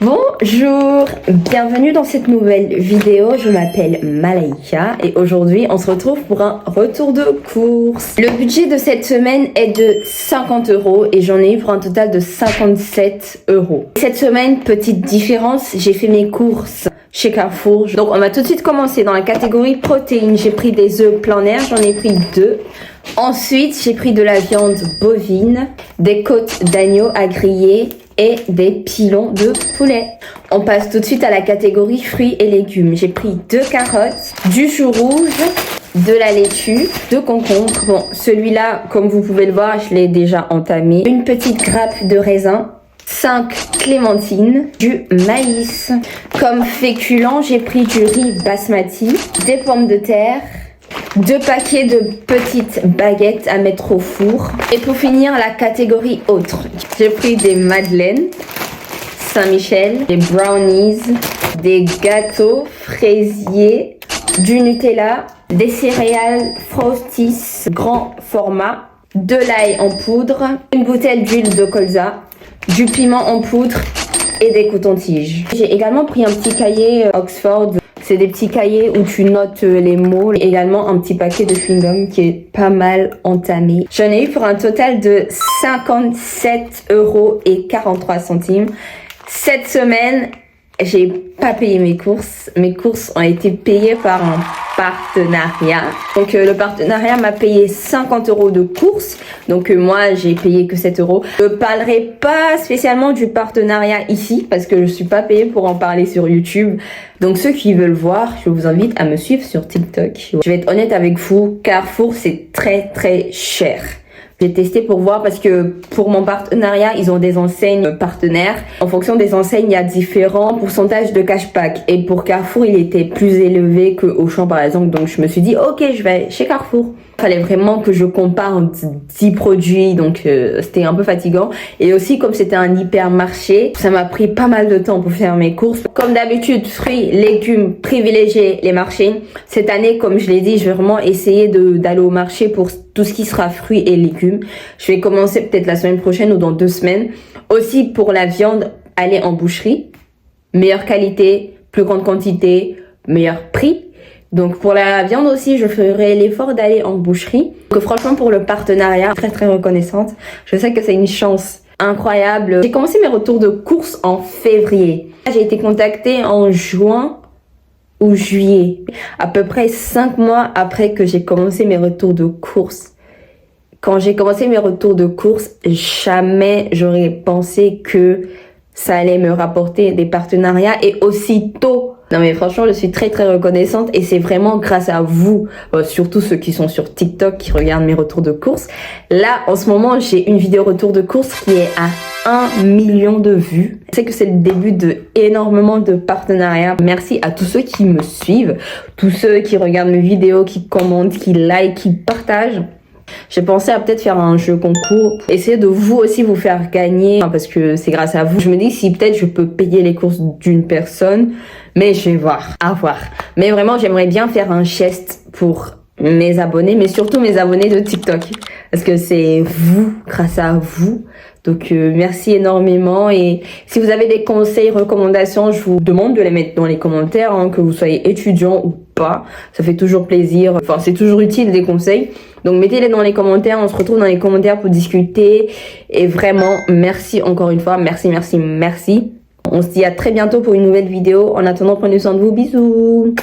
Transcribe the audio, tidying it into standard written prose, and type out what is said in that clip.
Bonjour, bienvenue dans cette nouvelle vidéo. Je m'appelle Malaika et aujourd'hui on se retrouve pour un retour de course. Le budget de cette semaine est de 50 € et j'en ai eu pour un total de 57 €. Cette semaine, petite différence, j'ai fait mes courses chez Carrefour. Donc on va tout de suite commencer dans la catégorie protéines. J'ai pris des œufs plein air, j'en ai pris 2. Ensuite, j'ai pris de la viande bovine, des côtes d'agneau à griller et des pilons de poulet. On passe tout de suite à la catégorie fruits et légumes. J'ai pris 2 carottes, du chou rouge, de la laitue, 2 concombres. Bon, celui-là, comme vous pouvez le voir, je l'ai déjà entamé. Une petite grappe de raisin, 5 clémentines, du maïs. Comme féculent, j'ai pris du riz basmati, des pommes de terre, 2 paquets de petites baguettes à mettre au four. Et pour finir, la catégorie autres, j'ai pris des madeleines Saint-Michel, des brownies, des gâteaux fraisiers, du Nutella, des céréales Frosties grand format, de l'ail en poudre, une bouteille d'huile de colza, du piment en poudre et des cotons-tiges. J'ai également pris un petit cahier Oxford. C'est des petits cahiers où tu notes les mots. Et également un petit paquet de chewing-gum qui est pas mal entamé. J'en ai eu pour un total de 57,43 €. Cette semaine, j'ai pas payé mes courses. Mes courses ont été payées par un partenariat. Donc le partenariat m'a payé 50 € de courses. Donc moi, j'ai payé que 7 €. Je parlerai pas spécialement du partenariat ici parce que je suis pas payée pour en parler sur YouTube. Donc ceux qui veulent voir, je vous invite à me suivre sur TikTok. Je vais être honnête avec vous, Carrefour, c'est très cher. J'ai testé pour voir parce que pour mon partenariat, ils ont des enseignes partenaires. En fonction des enseignes, il y a différents pourcentages de cashback. Et pour Carrefour, il était plus élevé que Auchan par exemple. Donc je me suis dit, ok, je vais chez Carrefour. Il fallait vraiment que je compare 10 produits, donc c'était un peu fatigant. Et aussi, comme c'était un hypermarché, ça m'a pris pas mal de temps pour faire mes courses. Comme d'habitude, fruits, légumes, privilégier les marchés. Cette année, comme je l'ai dit, je vais vraiment essayer d'aller au marché pour tout ce qui sera fruits et légumes. Je vais commencer peut-être la semaine prochaine ou dans 2 semaines. Aussi, pour la viande, aller en boucherie. Meilleure qualité, plus grande quantité, meilleur prix. Donc pour la viande aussi, je ferai l'effort d'aller en boucherie. Donc franchement pour le partenariat, très reconnaissante. Je sais que c'est une chance incroyable. J'ai commencé mes retours de course en février. J'ai été contactée en juin ou juillet, à peu près 5 mois après que j'ai commencé mes retours de course. Quand j'ai commencé mes retours de course, jamais j'aurais pensé que ça allait me rapporter des partenariats et aussitôt. Non mais franchement, je suis très reconnaissante et c'est vraiment grâce à vous, surtout ceux qui sont sur TikTok, qui regardent mes retours de course. Là, en ce moment, j'ai une vidéo retour de course qui est à 1 million de vues. Je sais que c'est le début de énormément de partenariats. Merci à tous ceux qui me suivent, tous ceux qui regardent mes vidéos, qui commentent, qui like, qui partagent. J'ai pensé à peut-être faire un jeu concours, pour essayer de vous aussi vous faire gagner, parce que c'est grâce à vous. Je me dis si peut-être je peux payer les courses d'une personne, mais je vais voir, à voir. Mais vraiment, j'aimerais bien faire un geste pour mes abonnés, mais surtout mes abonnés de TikTok, parce que c'est vous, grâce à vous. Donc merci énormément et si vous avez des conseils, recommandations, je vous demande de les mettre dans les commentaires, que vous soyez étudiant ou pas, ça fait toujours plaisir, enfin c'est toujours utile des conseils. Donc mettez-les dans les commentaires, on se retrouve dans les commentaires pour discuter et vraiment merci encore une fois, merci. On se dit à très bientôt pour une nouvelle vidéo. En attendant, prenez soin de vous, bisous.